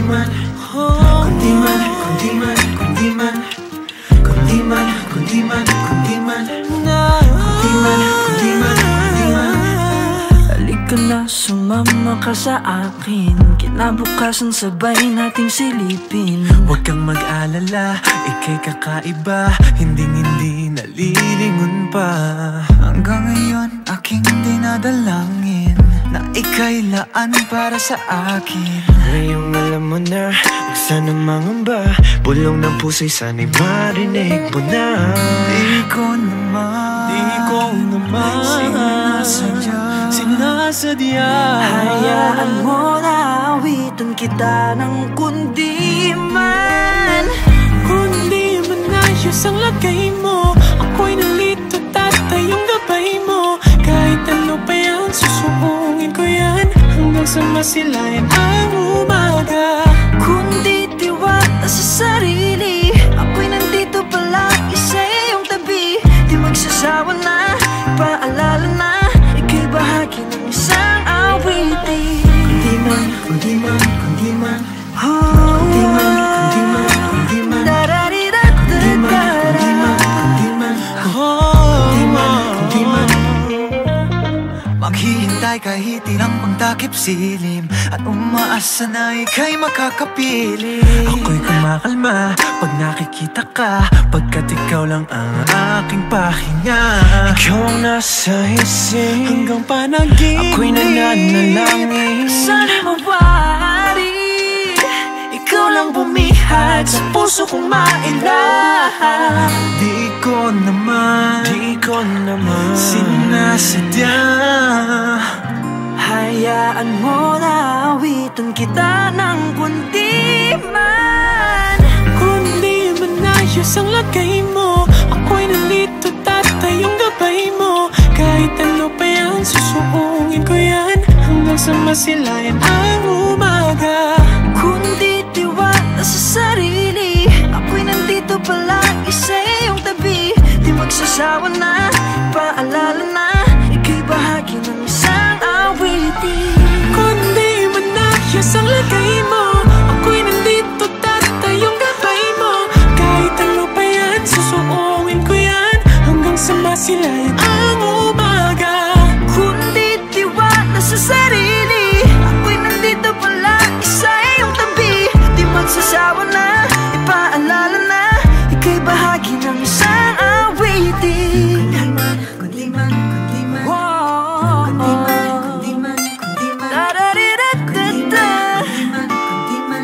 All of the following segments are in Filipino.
man, kundi man, kundi man, kundi man, kundi man, kundi man, kundi man, kundi man, kundi man, kundi man. Halika na, sumama ka sa akin. Kinabukasan sabay nating silipin. Huwag kang mag-alala, ika'y kakaiba. Hindi nalilingon pa. Hanggang ngayon aking dinadalangin na ika'y laan para sa akin. Ngayong alam mo na, huwag sana mangamba. Bulong ng puso'y sana'y marinig mo na. Di ko naman sinasadya. Hayaan mo na awitan kita ng kundi man. Kundi man ayos ang lagay mo. Ako'y nalito, tatayong gabay mo. Kahit ano pa yan, susuungin ko yan hanggang sa masilayan ang umaga. Kundi tiwala sa sarili, ako'y nandito palagi sa iyong tabi. Di magsasawa na, paalala na, ika'y bahagi ng isang awitin. Kundi man, kundi man, kundi man, kundi man, kundi man, kundi man, kundi man, kundi man, kundi man, kundi man, kundi man. Maghihintay kahit ilang pangtakip silim at umaasa na ika'y makakapiling. Ako'y kumakalma pag nakikita ka, pagkat ikaw lang ang aking pahinga. Ikaw ang nasa isip hanggang panaginip. Ako'y nananalangin, sana'y mawari, ikaw lang bumihag sa puso kong mailahan. di ko naman sinasadya. Hayaan mo na awitan kita ng kundi man. Kundi man ayos ang lagay mo. Ako'y nalito, tatayong gabay mo. Kahit ano pa yan, susuungin ko yan hanggang sa masilayan ang umaga. Kundi tiwala sa sarili, ako'y nandito palagi sa iyong tabi. Di magsasawa na, paalala na, ika'y bahagi ng isang awitin. Kundi man ayos ang lagay mo. Ako'y nandito, tatayong gabay mo. Kahit ano pa yan, susuungin ko yan hanggang sa masilayan ang umaga. Kundi tiwala sa sarili, ako'y nandito palagi sa iyong tabi. Di magsasawa na, ipaalala na, ika'y bahagi ng isang awitin. Kundi man, kundi man, Wow. kundi man, kundi man, kundi man, Da-da-di-da-da-da. kundi man, kundi man.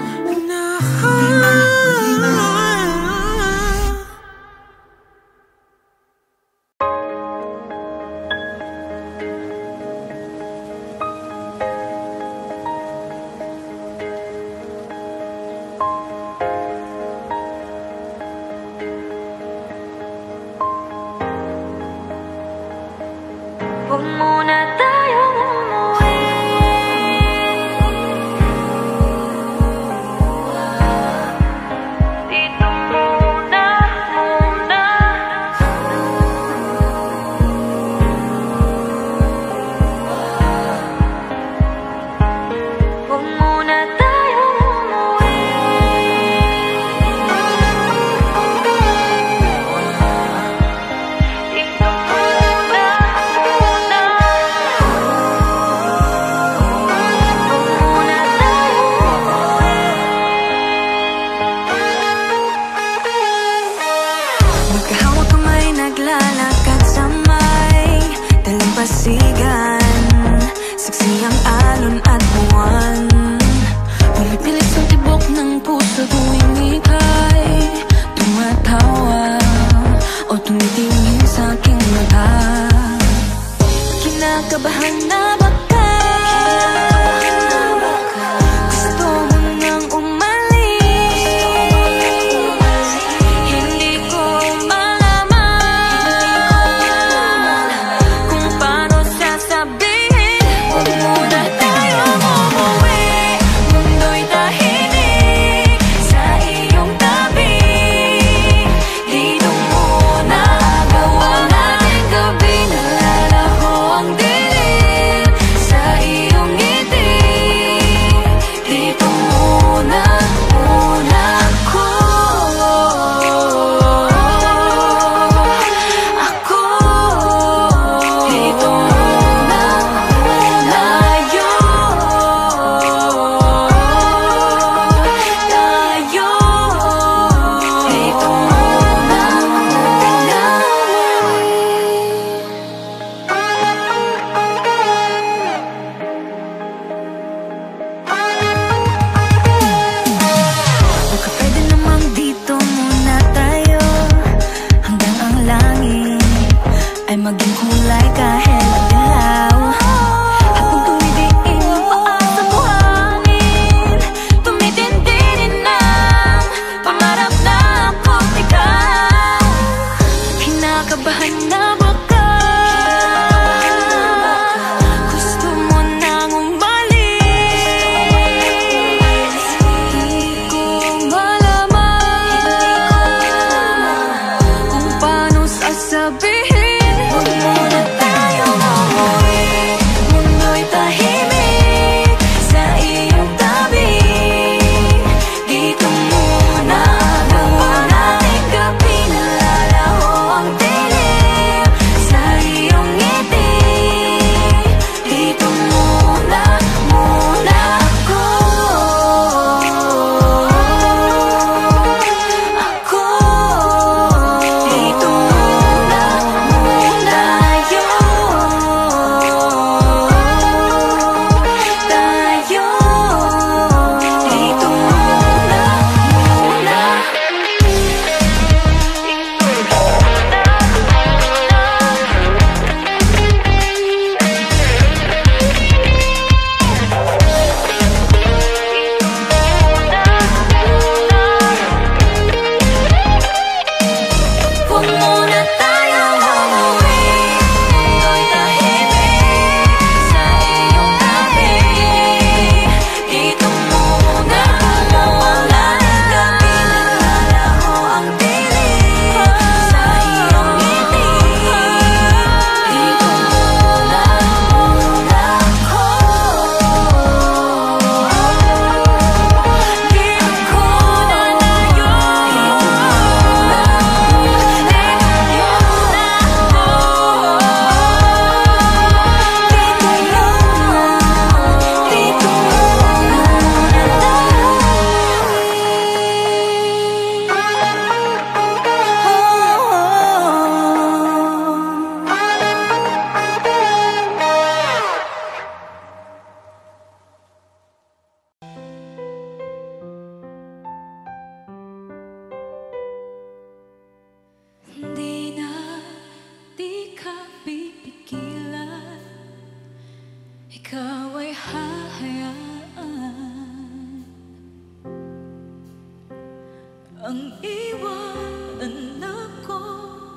ang iwanan ako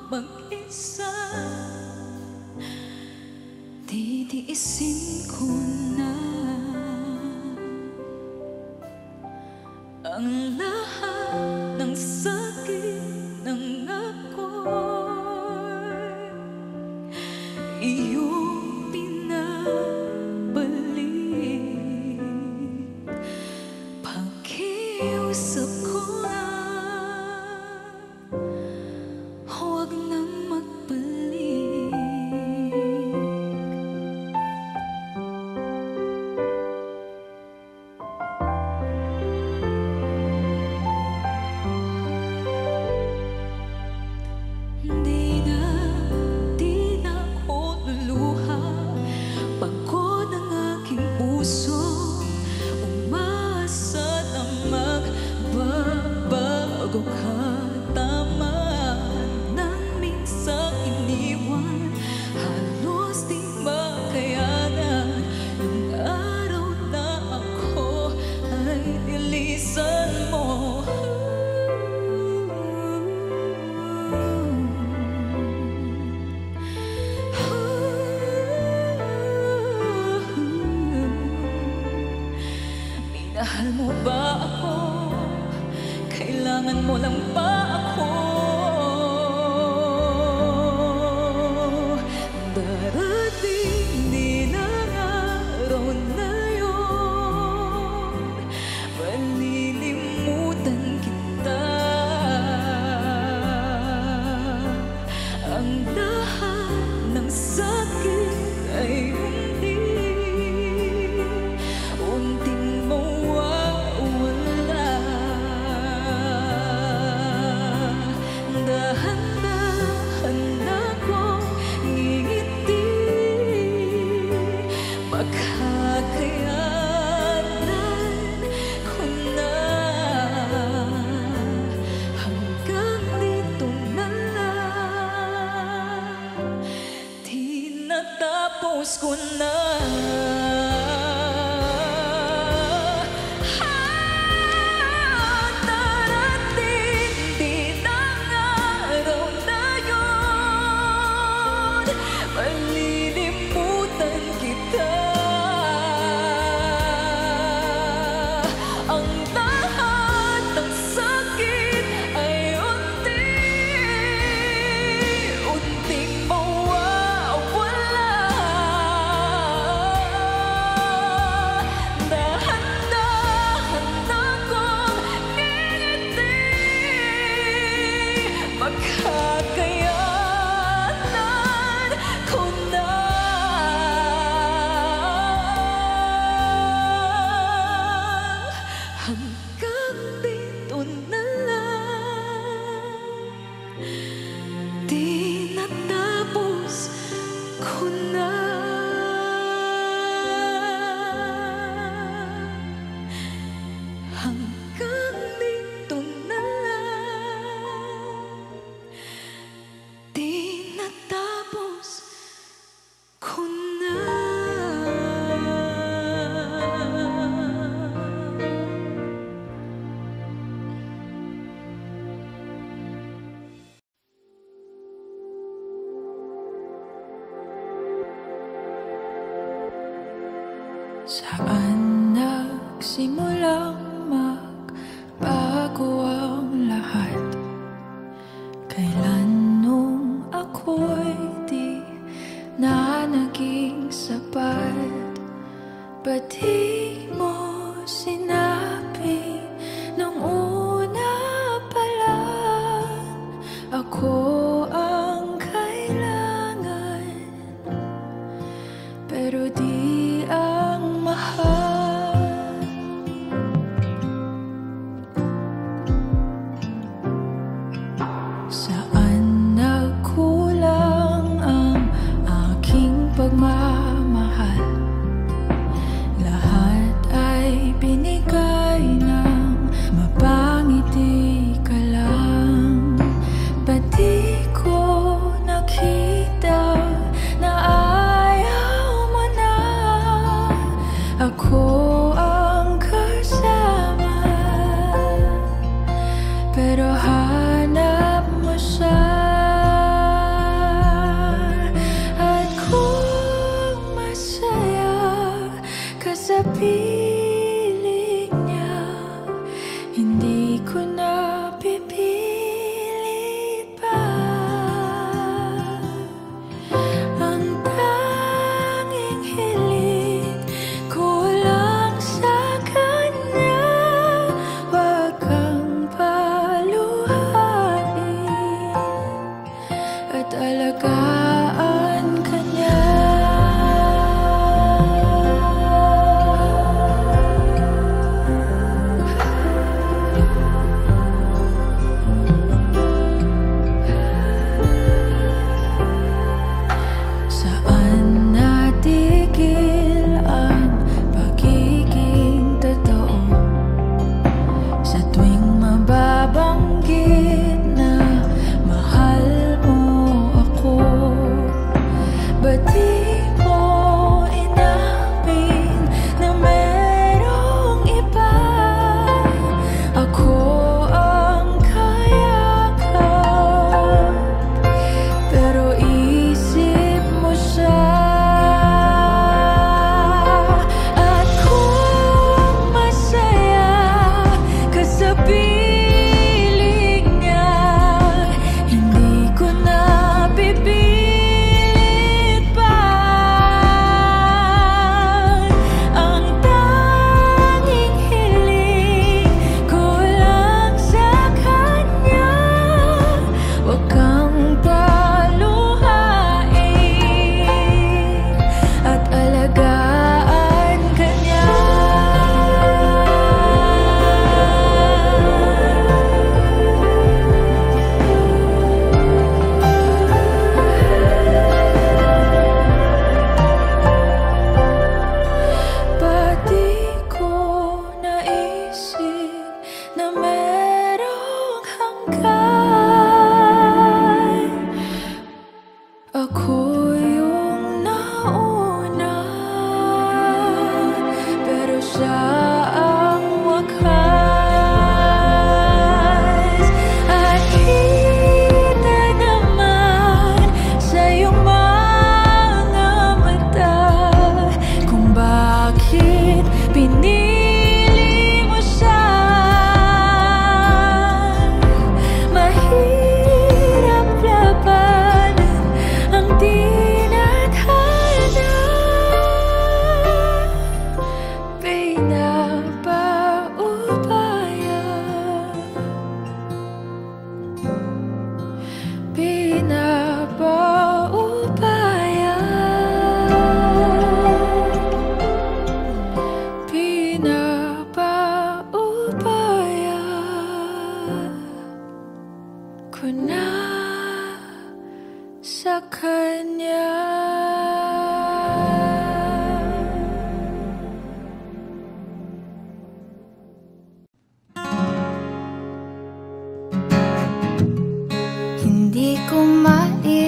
mag-isa. Titiisin ko na ang lahat ng sakit ng ako'y iyong pinabalik. Pakiusap ko na huwag nang magbalik. Di na ako luluha. Pagod ang aking puso, umasa na magbabago ka. Tama nang minsang iniwan, halos di makayanan. Yung araw na ako ay nilisan mo. Minahal mo ba ako? Kailangan mo lang ba ako? Darating din ang araw na yun, malilimutan kita. Ang lahat ng sakit ay unting mawawala. Dahan-dahan akong ngingiti, makakayanan ko na. Hanggang dito na lang, tinatapos ko na. Malilimutan kita. Ang lahat ng sakit ay unting mawawala. Dahan-dahan akong ngingiti, makakayanan ko na. Hanggang dito na lang, di natapos ko na. Hanggang dito na lang, di natapos ko na. Saan nagsimulang magbago ang lahat? Kailan nung ako'y di na naging sapat? Ba't di mo sinabi nung una pa lang ako ang kailangan, pero di ang mahal?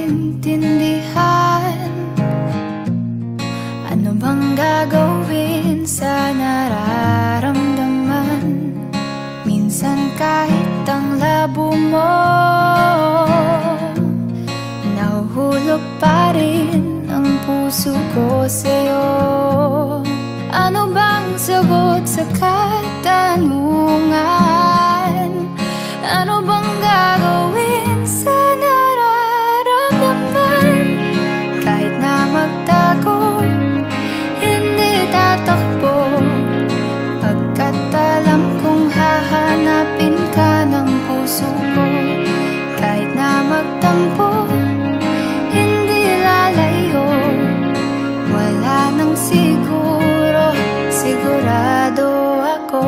maintindihan. Ano bang gagawin sa nararamdaman? Minsan kahit ang labo mo, nahuhulog pa rin ang puso ko sa'yo. Ano bang sagot sa katanungan? Ano bang gagawin sa nararamdaman? Kahit na magtago, hindi tatakbo, pagkat alam kong hahanapin ka ng puso ko. Kahit na magtampo, hindi lalayo, wala nang siguro, sigurado ako.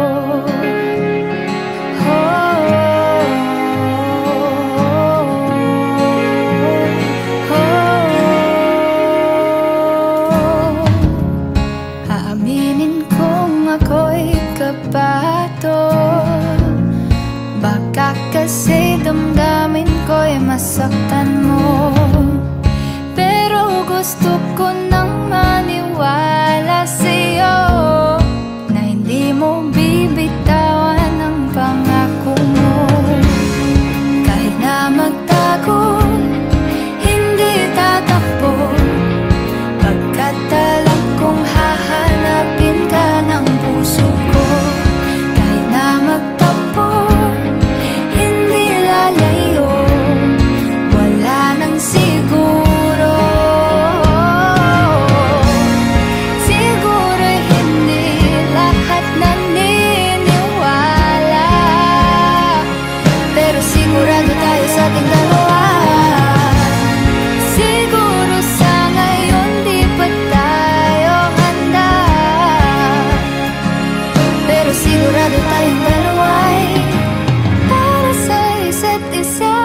Aaminin kong ako'y kabato, baka kasi damdamin ko'y masaktan mo. Pero gusto ko nang maniwala sa'yo na hindi mo bibitawan ang pangako mo. Kahit na magtago, hindi tatakbo, pagkat alam kong hahanapin ka ng puso ko. Kahit na magtampo, hindi lalayo, wala nang siguro. Siguro hindi lahat naniniwala, pero sigurado tayo sa ating dalawa. Siguro sa ngayon di pa tayo handa, pero sigurado tayong dalawa'y para sa isa't isa.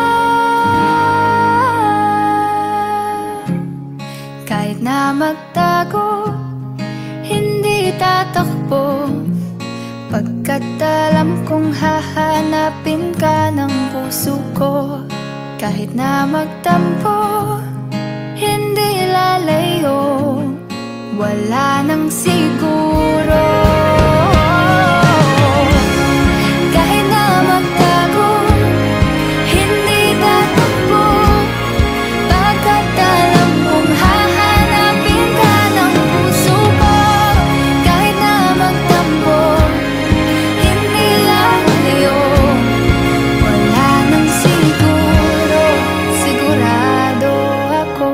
Kahit na magtago, hindi tatakbo, pagkat alam kong hahanapin ka ng puso ko. Kahit na magtampo, hindi lalayo, wala nang siguro. Kahit na magtago, hindi tatakbo, pagkat alam kong hahanapin ka ng puso ko. Kahit na magtampo, hindi lalayo, wala nang siguro, sigurado ako.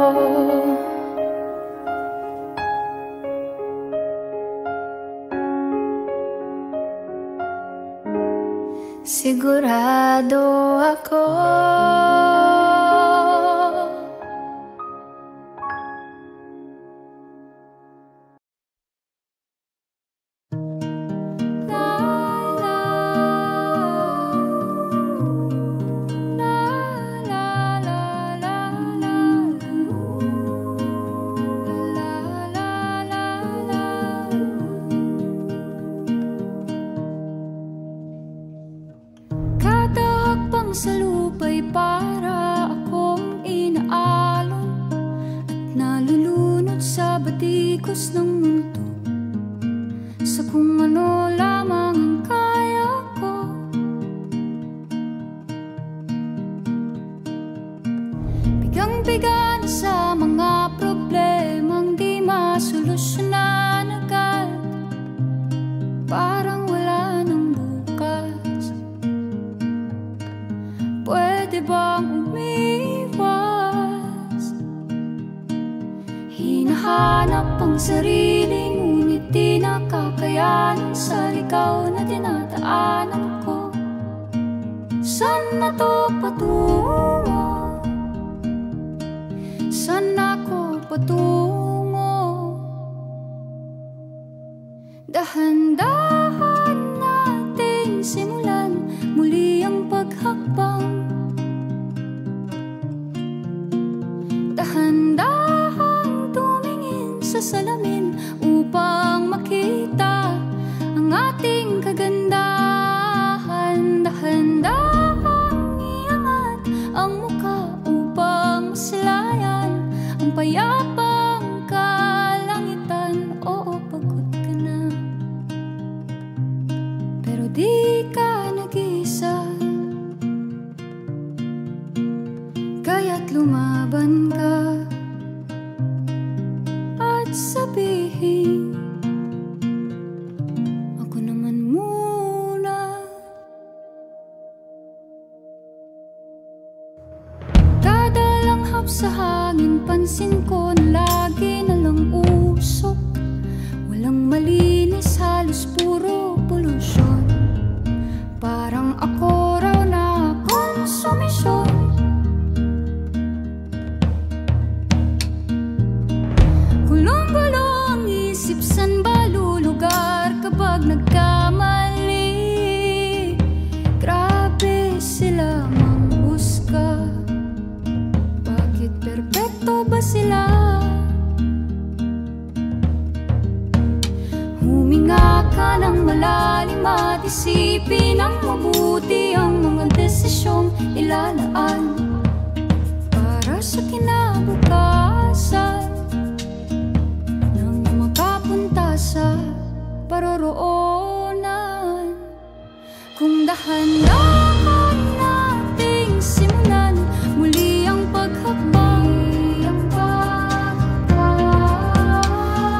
Sigurado ako. Sa lupa'y para akong inaalon at nalulunod sa batikos ng mundo, sa kung ano lamang ang kaya ko. Bigang-biga na sa mga problemang di masolusyonan agad, parang wala nang bukas. Pwede bang umiwas? Hinahanap ang sarili, ngunit di nakakayanan sa ligaw na dinadaanan ko. Saan na to patungo? Saan ako patungo? Dahan-dahan nating simulan muli ang paghakbang. Dahan-dahan tumingin sa salamin upang makita ang ating kagandahan. Dahan-dahan iangat ang mukha upang masilayan di ka nag-isa, kaya't lumaban ka at sabihin, ako naman muna. Kada langhap sa hangin, pansin ko na lagi nalang usok. Walang malinis, halos puro polusyon. Parang ako raw na konsumisyon. Gulong-gulo ang isip, san ba lulugar kapag nagkamali? Grabe sila manghusga, bakit perpekto ba sila? Huminga ka ng malalim at isipin ng mabuti ang mga desisyong ilalaan para sa kinabukasan, nang makapunta sa paroroonan. Kung dahan-dahan nating simulan muli ang paghakbang,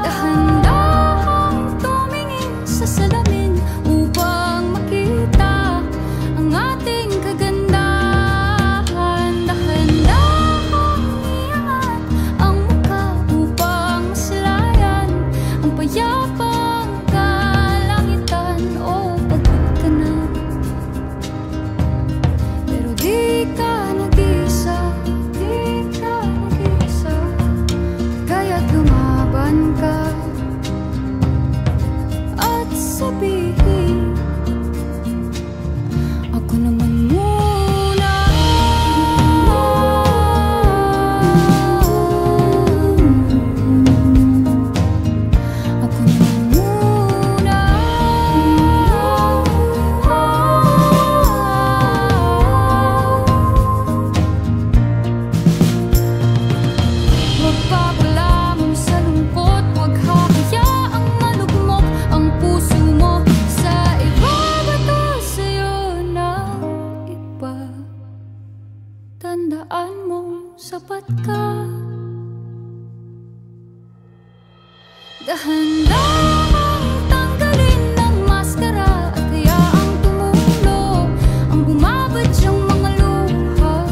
dahan-dahang tumingin sa salamin upang makita ang ating kagandahan. Dahan-dahang iangat ang mukha upang masilayan ang payapang kalangitan. O pagod ka na, pero di ka nag-isa, di ka nag-isa, kaya't lumaban ka at sabihin, ako naman muna. Ako naman muna. Huwag papalamon sa lungkot, huwag hahayaang malugmok ang puso mo sa iba. Bato sa'yo ng iba, tandaan mong sapat ka. Dahan-dahang tanggalin ang maskara at hayaang tumulo ang bumabadyang mga luha.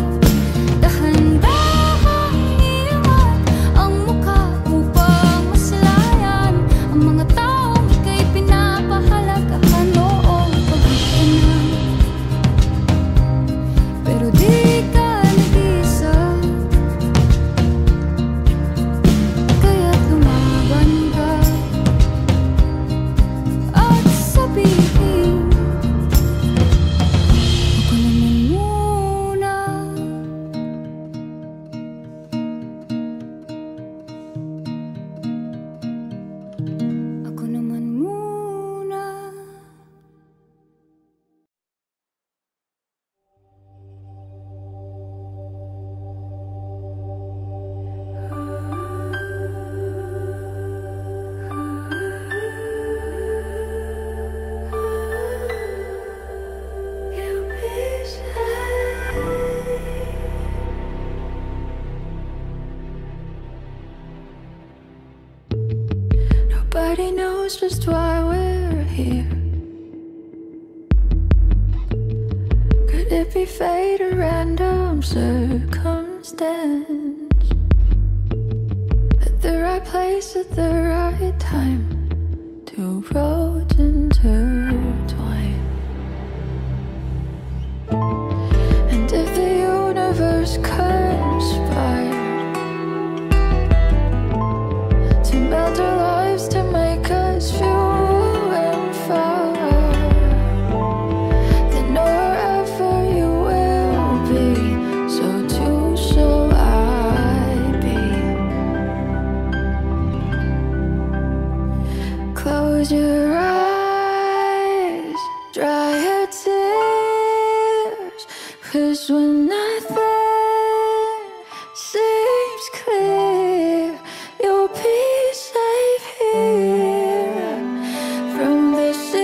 Dahan-dahang iangat ang mukha upang masilayan ang mga taong ika'y pinapahalagahan. Oo, pagod ka na, pero di ka nag-isa, kaya't lumaban ka at sabihin, ako naman muna. Ako naman muna. Nobody knows just why we're here. Could it be fate or random circumstance? At the right place at the right time, two roads intertwine. And if the universe conspired to melt our lives to make us few and far, then wherever you will be, so too shall I be. Close your eyes, dry your tears, 'cause when nothing seems clear, you'll be safe here from the sea.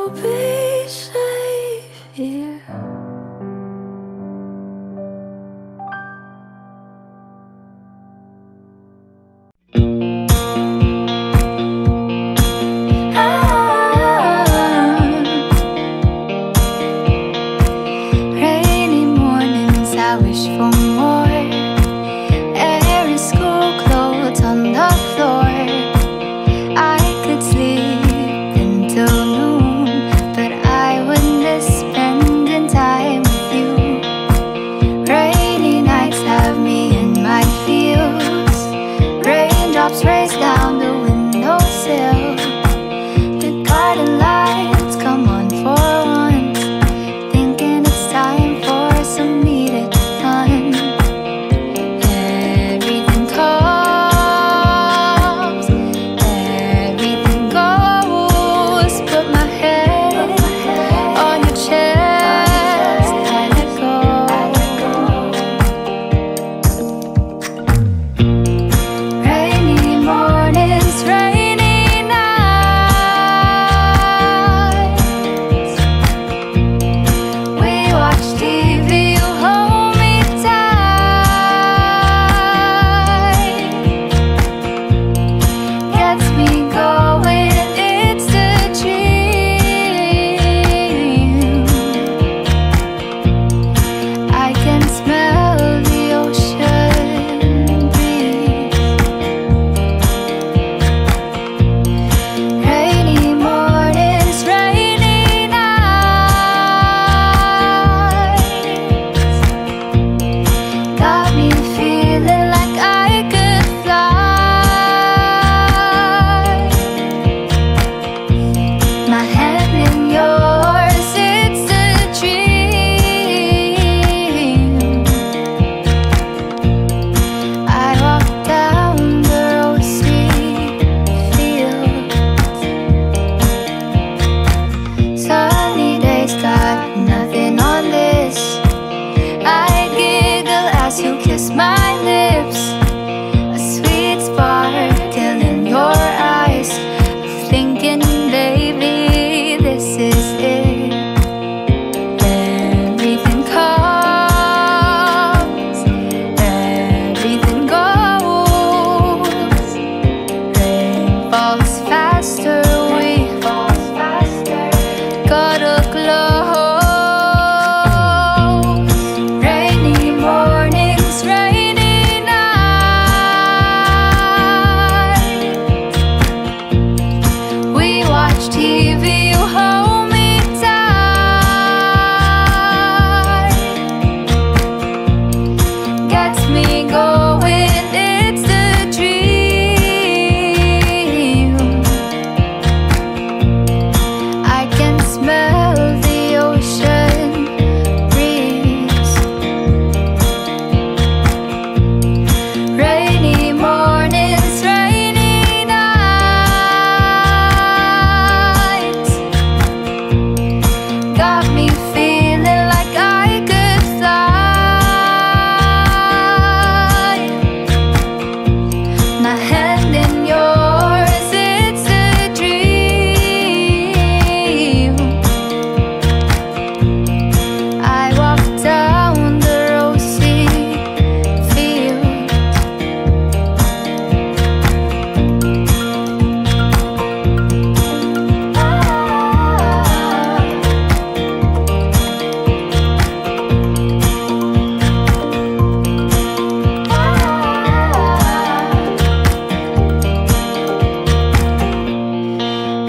you'll be safe here. Rainy mornings, I wish for more. Air is cool, clothes on the floor. I could sleep until noon, but I would miss spending time with you. Rainy nights have me in my feels. Raindrops race down the windowsill. The garden lights come on for once, thinking it's time for some needed fun. Everything comes, everything goes. Put my head on your chest, I let go. Rainy mornings, rainy nights. We watch TV, you hold me tight. Gets me going, it's a dream. I can smell the ocean breeze. Rainy mornings, rainy nights. Got me feeling like I could fly. My hand in yours, it's a dream. I walk down the rosy fields. Sunny days, got nothing on this. I giggle as you kiss my lips. A sweet sparkle in your eyes. Thinking, baby, this is it. Everything comes, everything goes. Rain falls faster, we gotta close. Rainy mornings, rainy nights. We watch TV, you hold me tight. Gets me going, it's a dream. I can smell the ocean breeze. Rainy mornings, rainy nights. Got me feeling like I could fly. My hand in yours, it's a dream. I walk down the rosy field.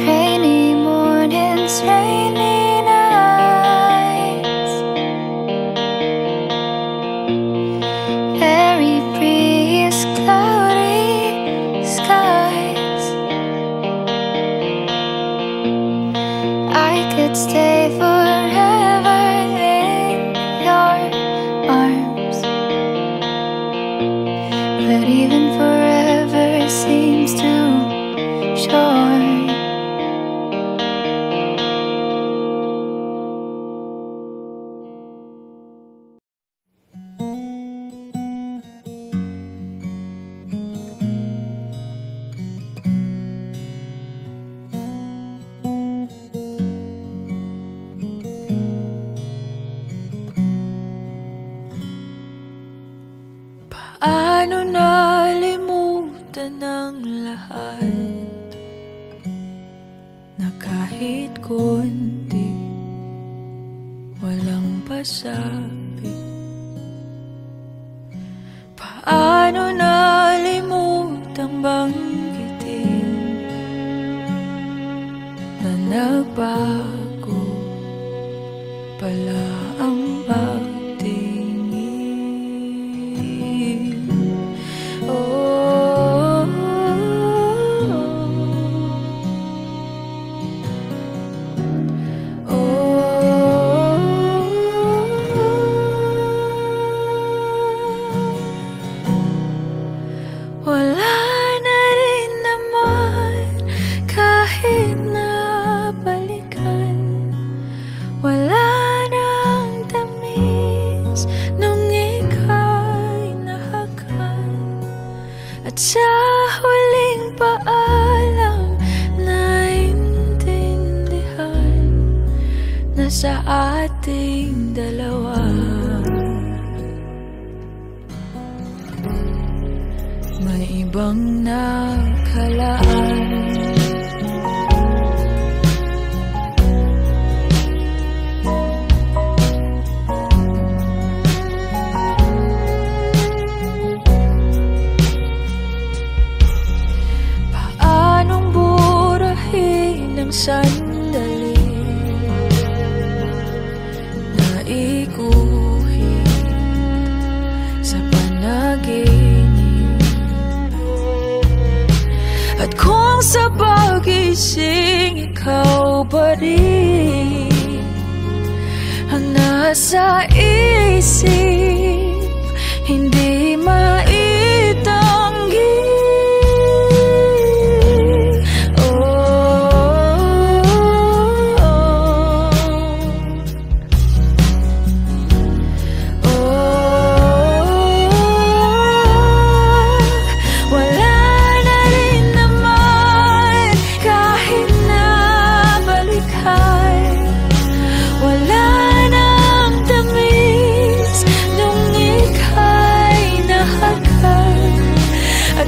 Rainy mornings, rainy nights. Very breeze, cloudy skies. I could stay forever in your arms, but even forever seems too short. kahit konti, walang pasabi. Paano nalimutang banggitin na nagbago pala ang pagtingin. Oh, wala na rin naman kahit nabalikan. Wala nang tamis nung ika'y nahakan. At sa huling paalam naintindihan na sa ating dalawa may ibang nakalaan. Paanong burahin ang sandali na iguhit sa panaginip? At kung sa pagising ikaw pa rin ang nasa isip, hindi maitanggi.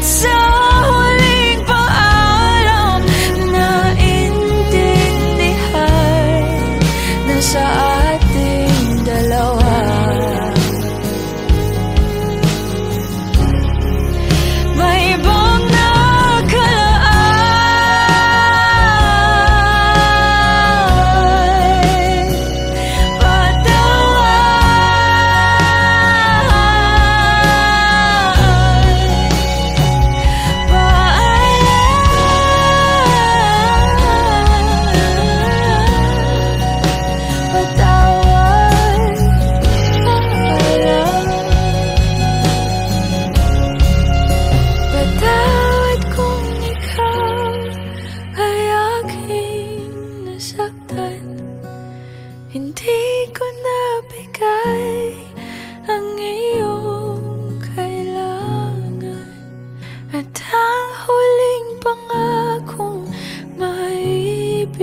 Sa huling paalam naintindihan na sa ating dalawa may ibang nakalaan. Patawad kung ikaw ay aking nasaktan. Hindi ko nabigay ang iyong kailangan. At ang huling pangakong maibibigay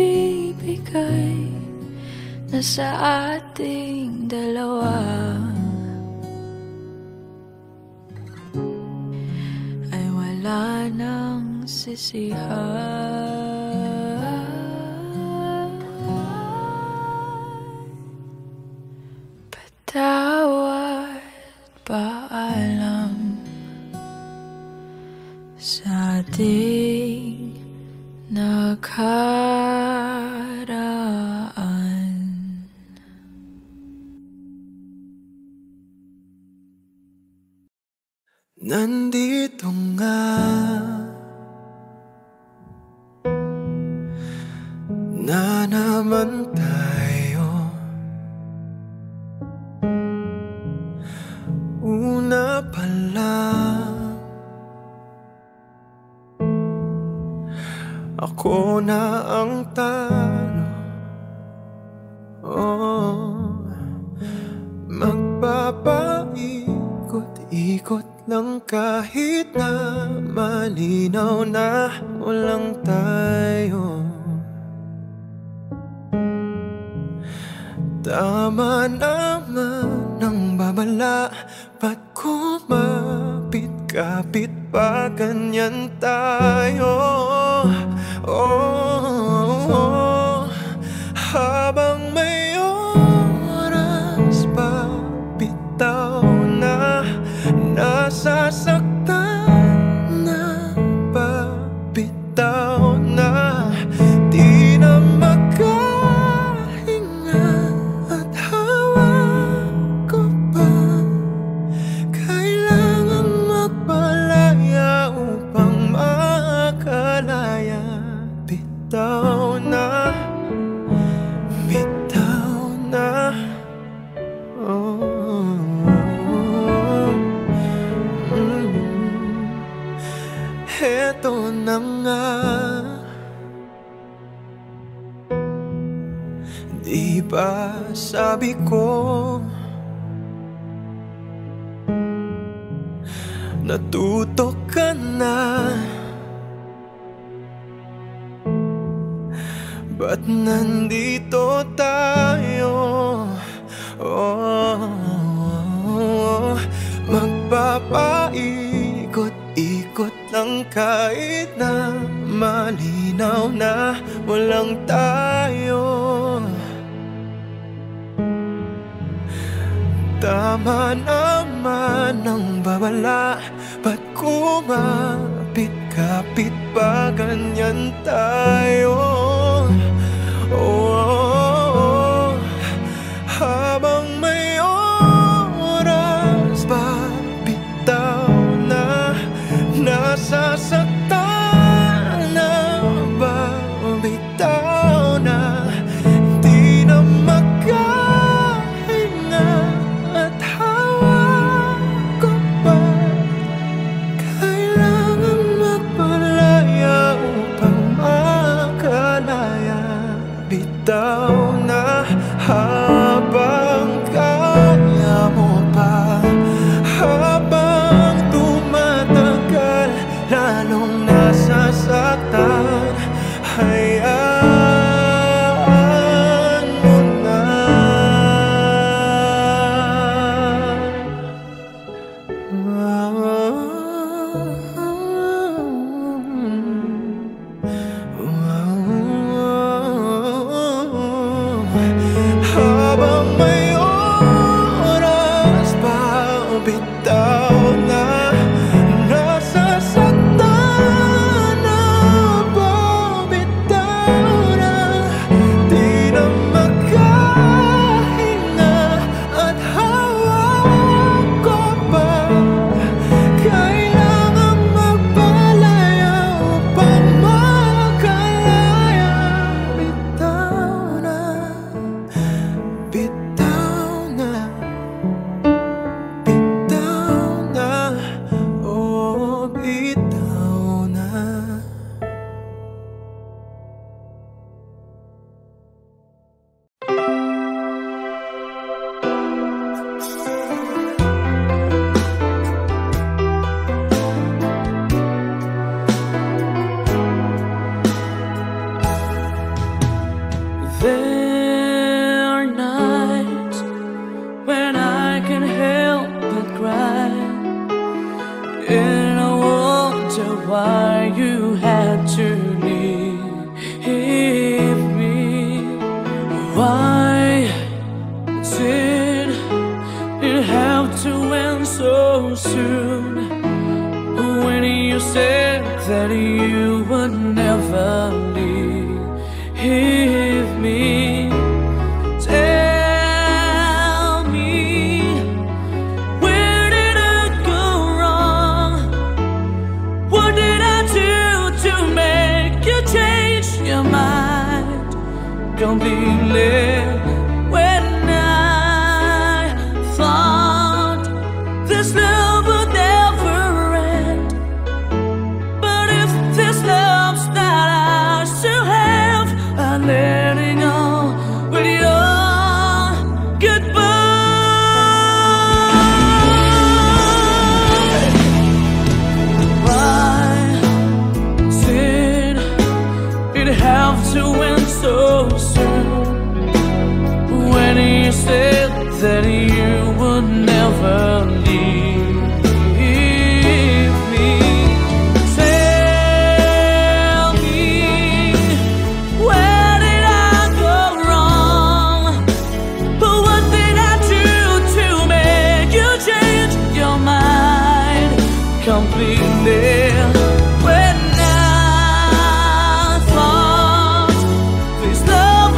na sa ating dalawa ay wala nang sisihan. Patawad, paalam sa ating nakaraan. Nandito nga na naman tayo. Una pa lang ako na ang talo. Oh, magpapaikot-ikot lang kahit na malinaw na walang tayo. Tama naman ang babala, ba't kumapit-kapit pa ganyan tayo? Oh, bitaw na, bitaw na. Heto na nga, di ba sabi ko natuto ka na? Ba't nandito tayo? Magpapaikot-ikot lang kahit na malinaw na walang tayo. Tama naman ang babala, ba't kumapit-kapit pa ganyan tayo? Habang may oras pa, bitaw na, nasasaktan na ba? Bitaw na, di na makahinga at hawa ko pa. Kailangan magpalaya upang makalaya. Bitaw na, habang kaya mo pa, habang tumatagal, lalong nasasaktan. Hayaan mo na. Habang may oras pa, bitaw na, nasasaktan na ba? Bitaw na, di na makahinga at hawa ko pa. Kailangan magpalaya upang makalaya. Bitaw na, bitaw na, bitaw na, oh bitaw na. There are nights when I can help but cry, and I wonder why you had to leave me. Why did it have to end so soon? When you said that you would never leave me. Tell me, where did I go wrong? What did I do to make you change your mind completely? When I thought this love would never end, but if this love's not ours to have, I'm letting go with your goodbye. Why did it have to end so soon? When you said that you would never leave me. Tell me, where did I go wrong? But what did I do to make you change your mind completely? When I thought this love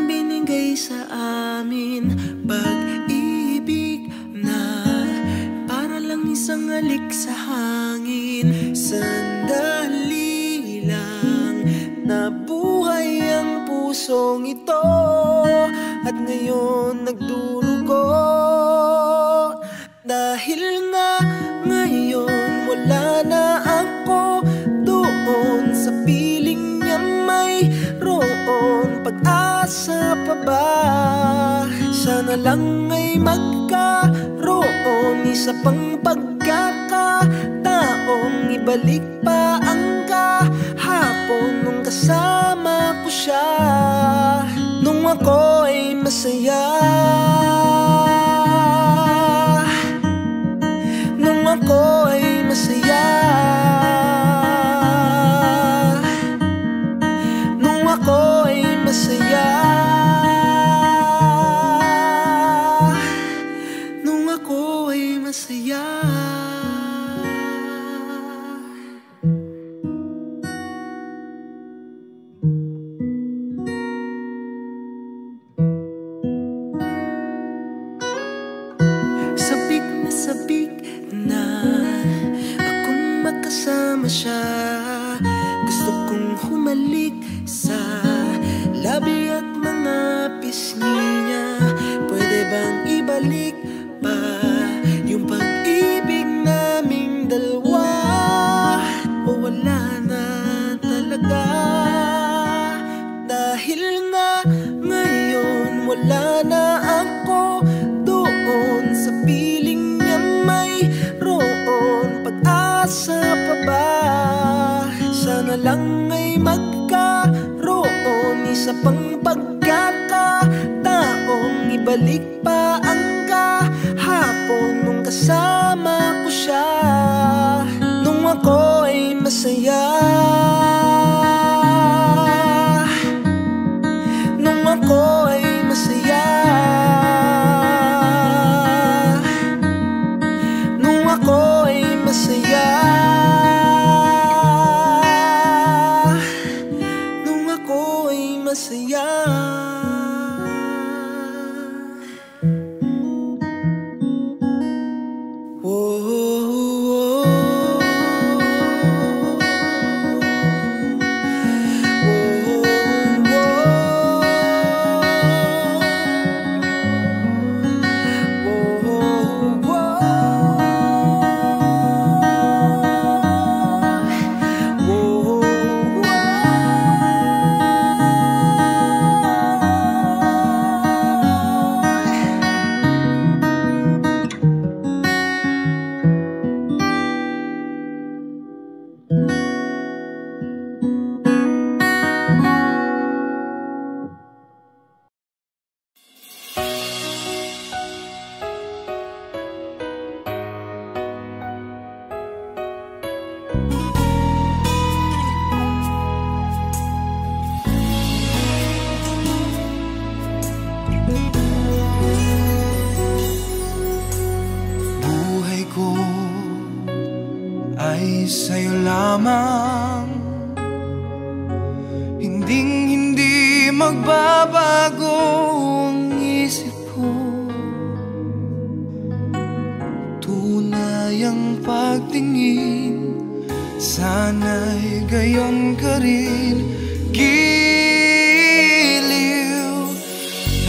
ang binigay sa amin. Pag-ibig na para lang isang halik sa hangin. Sandali lang nabuhay ang pusong ito, at ngayon nagdurugo. Dahil nga ngayon wala na ako doon sa piling niya, mayroon pag-asa pa ba? Sana lang ay magkaroon isa pang pagkakataong ibalik pa ang kahapon nung kasama ko siya, nung ako ay masaya, nung ako ay masaya, nung ako ay masaya, nung ako ay masaya. Sabik na sabik na akong makasama siya. Gusto kong humalik sa labi at mga pisngi niya. Pwede bang ibalik pa yung pag-ibig naming dalawa, o wala na talaga? Dahil nga ngayon wala na ako doon sa piling niya, mayroon pag-asa pa ba? Sana lang ay magkaroon isa pang pagkakataong ibalik pa ang kahapon nung kasama ko siya, nung ako ay masaya, nung ako ay masaya, nung ako ay masaya, nung ako ay masaya. Buhay ko ay sa'yo lamang, hindi magbabago ang isip ko. Tunay ang pagtingin, sana'y gayon ka rin, giliw.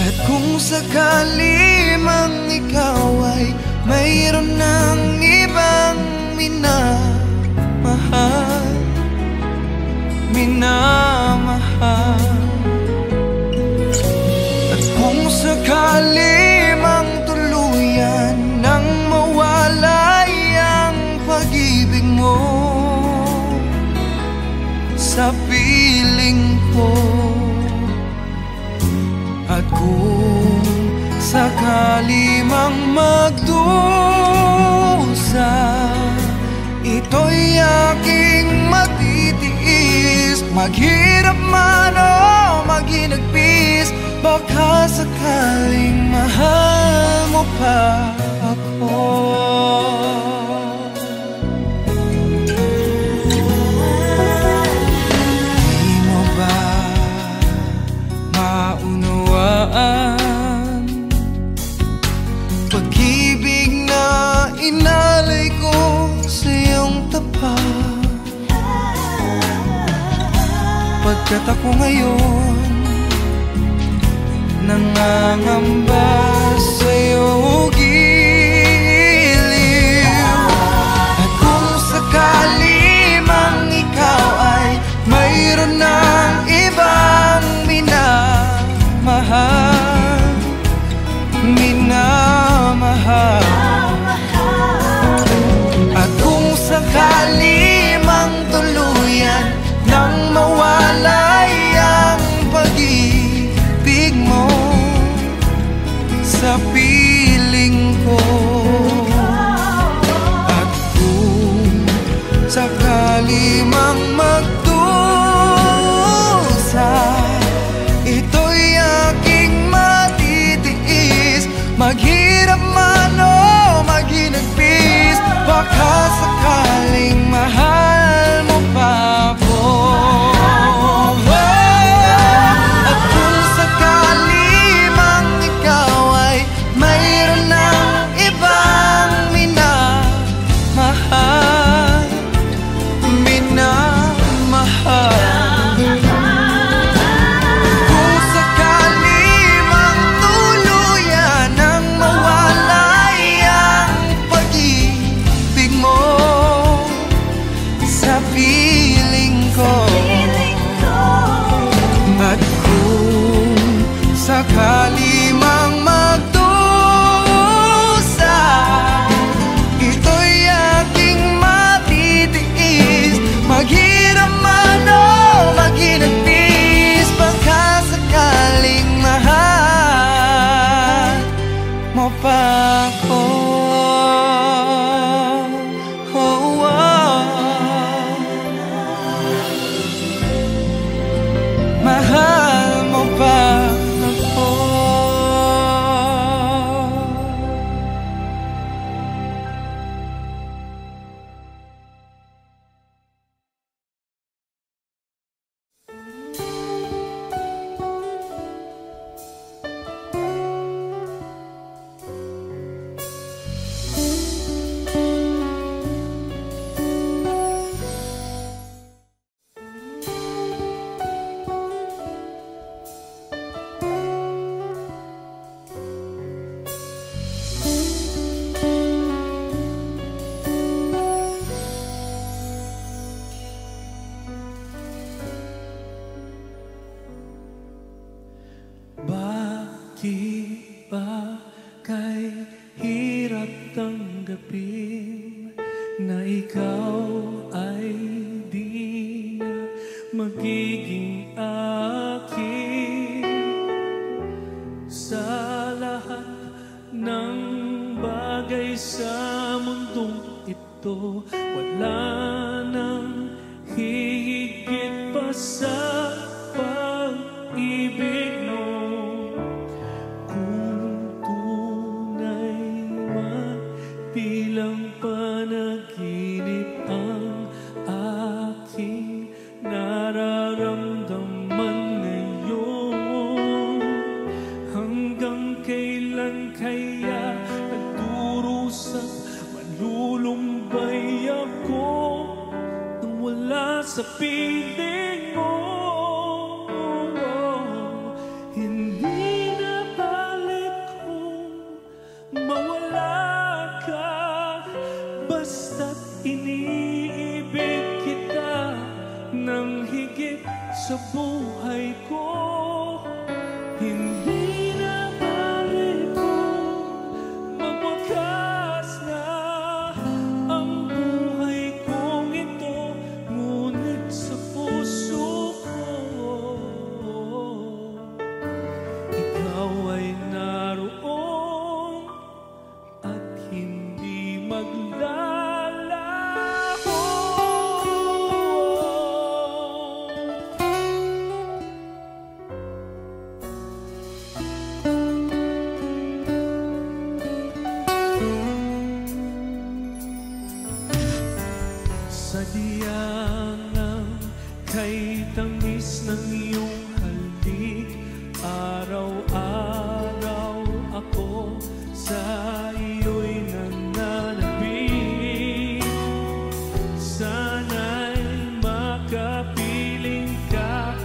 At kung sakali mang ikaw ay mayroon ng ibang minamahal, at kung sakali mang tuluyan nang mawalay ang pag-ibig mo sa piling ko, at kung sakali mang magdusa, ito'y aking matitiis. Maghirap man o maginagpis, baka sakaling mahal mo pa ako. Di mo ba maunawaan At ako ngayon nangangamba sa'yo giliw. At kung sakali mang ikaw ay mayroon ng ibang minamahal, minamahal. At kung sakali mang tuluyan nang mawalay ang pag-ibig mo sa piling ko, at kung sakali mang magdusa, ito'y aking matitiis. Maghirap man o maghinagpis, baka sakaling mahal mo pa ako. At kung sakali mang ikaw ay mayroon ng ibang minamahal, minamahal. Kung sakali mang tuluyan nang mawalay ang pag-ibig mo sa piling ko, at kung sakali mang magdusa, ito'y aking matitiis. Maghirap man o maghinagpis, baka sakaling mahal mo pa ako. Oh, oh. Mahal mo pa ako. Bakit ba kay hirap tanggapin na ikaw ay di na magiging akin? Sa lahat ng bagay sa mundong ito, wala nang hihigit pa sa pag-ibig mo. Bilang panaginip ang aking nararamdaman ngayon. Hanggang kailan kaya nagdurusak, malulumbay ako nang wala sa piling mo. Hindi na balik kung mawala ka, basta't iniibig kita ng higit sa buhay ko. Hindi na balik kung magwakas na ang buhay kong ito, ngunit sa puso ko ikaw ay naroon at hindi maglalaho. Sadyang ang kay tamis ng iyong halik, araw-araw ako sa iyo'y nananabik. Sana'y makapiling ka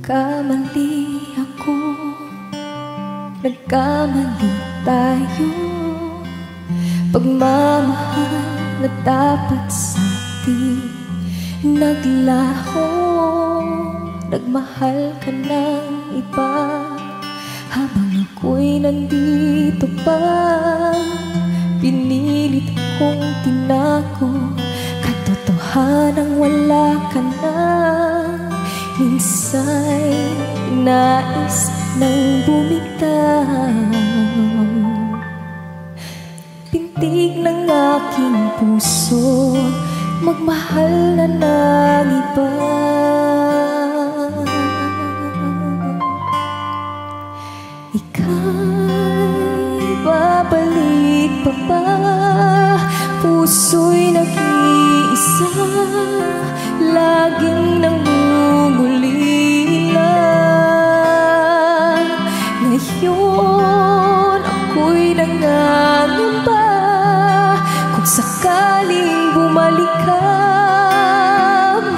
Nagkamali ako, nagkamali tayo. Pagmamahal na dapat sa atin naglaho. Nagmahal ka ng iba habang ako'y nandito pa. Pinilit akong tinago, katotohanang wala ka na. Minsa'y nais nang bumitaw. Pintig ng aking puso, magmahal na ng iba. Ika'y babalik pa ba? Puso'y nag-iisa, laging nangungulila. Ngayon ako'y nangangamba, kung sakaling bumalik ka,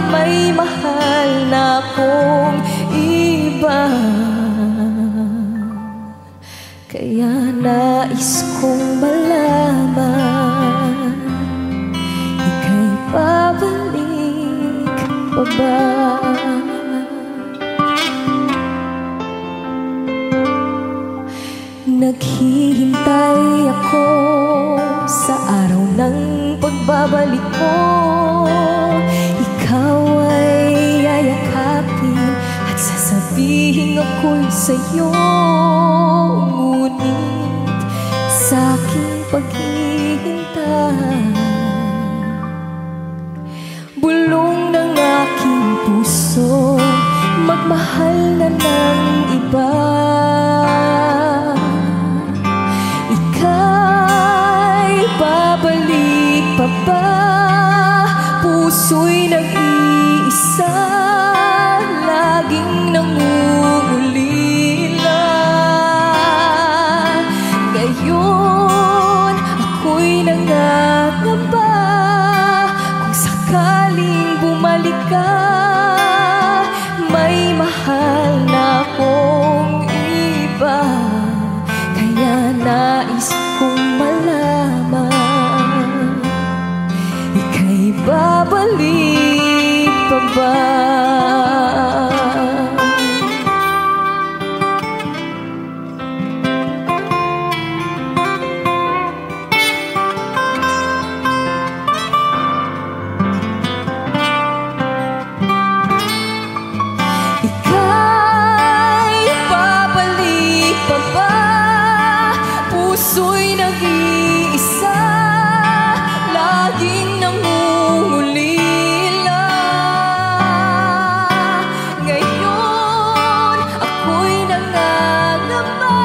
may mahal na akong iba. Kaya nais kong malaman, ika'y babalik pa ba? Naghihintay ako sa araw ng pagbabalik mo. Ikaw ay yayakapin at sasabihin ako'y sa'yo. Ngunit sa aking paghihintay, bulong ng aking puso, magmahal na ng iba. Ika'y babalik pa ba? Puso'y nag-iisa, laging nangungulila. Ngayon ako'y nangangamba, kung sakaling bumalik ka, may mahal na akong iba. Kaya nais kong malaman, ika'y babalik pa ba? Puso'y nag-iisa, laging nangungulila. Ngayon ako'y nangangamba,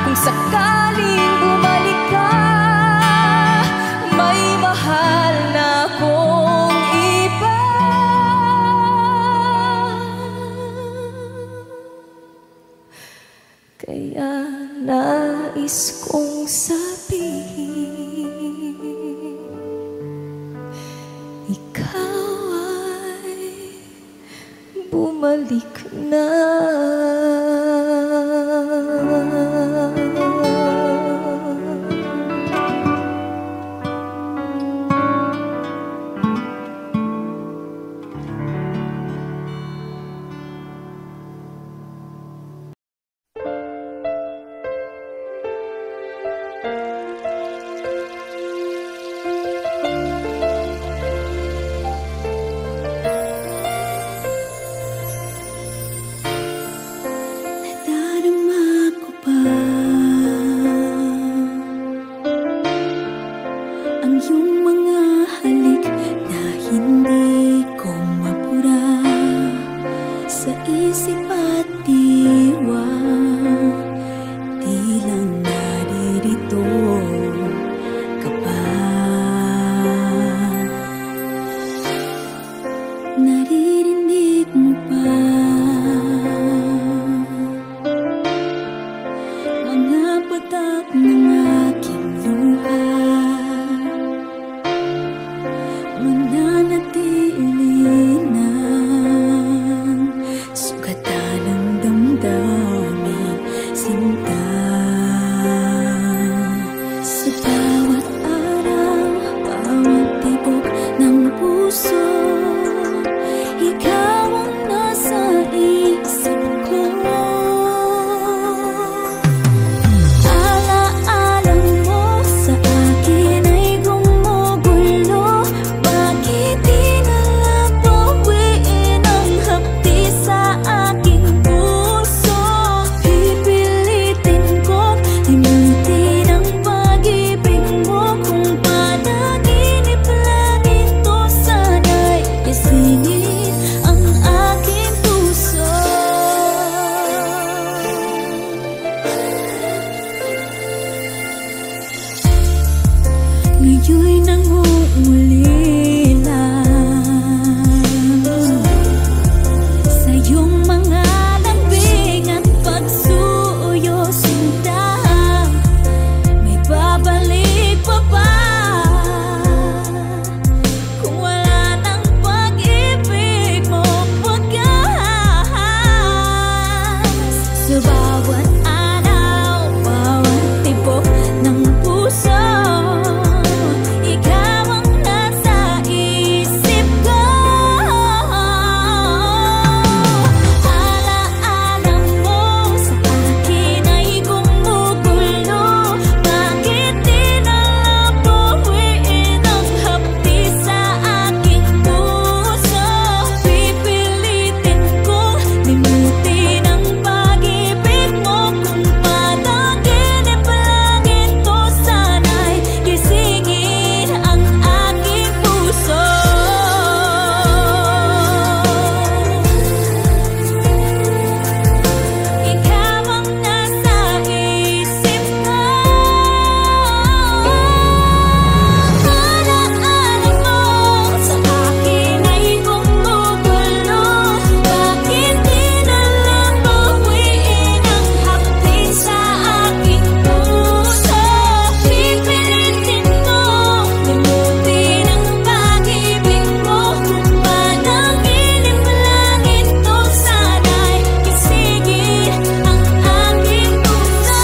kung sakaling bumalik ka, may mahal na akong iba. Kaya nais kong sabihin, ikaw ay bumalik na. muli lang sa iyong mga lambing at pagsuyo sinta. May babalik pa ba kung wala ng pag-ibig mo wagas? Sa bawat araw, bawat tibok ng puso, ikaw ang nasa isip ko. Alaala mo sa akin ay gumugulo. Bakit di na lang buwiin ang hapdi sa aking puso? Pipilitin kong limutin ang pag-ibig mo. Kung panaginip lang ito, sana'y gisingin ang aking puso. Ikaw ang nasa isip ko. Alaala mo sa akin ay gumugulo. Bakit di na lang buwiin ang hapdi sa aking puso? Pipilitin mo limutin ang pag-ibig mo. Kung panaginip lang ito, sana'y gisingin ang aking puso.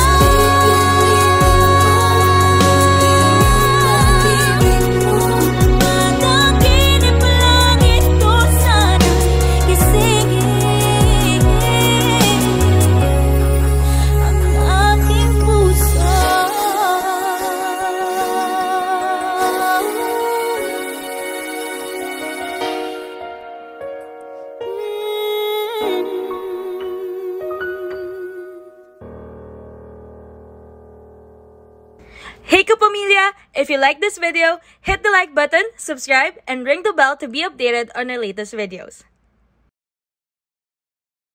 Panaginip lang ito, sana'y gisingin ang aking puso. Hey Kapamilya! If you like this video, hit the like button, subscribe, and ring the bell to be updated on our latest videos.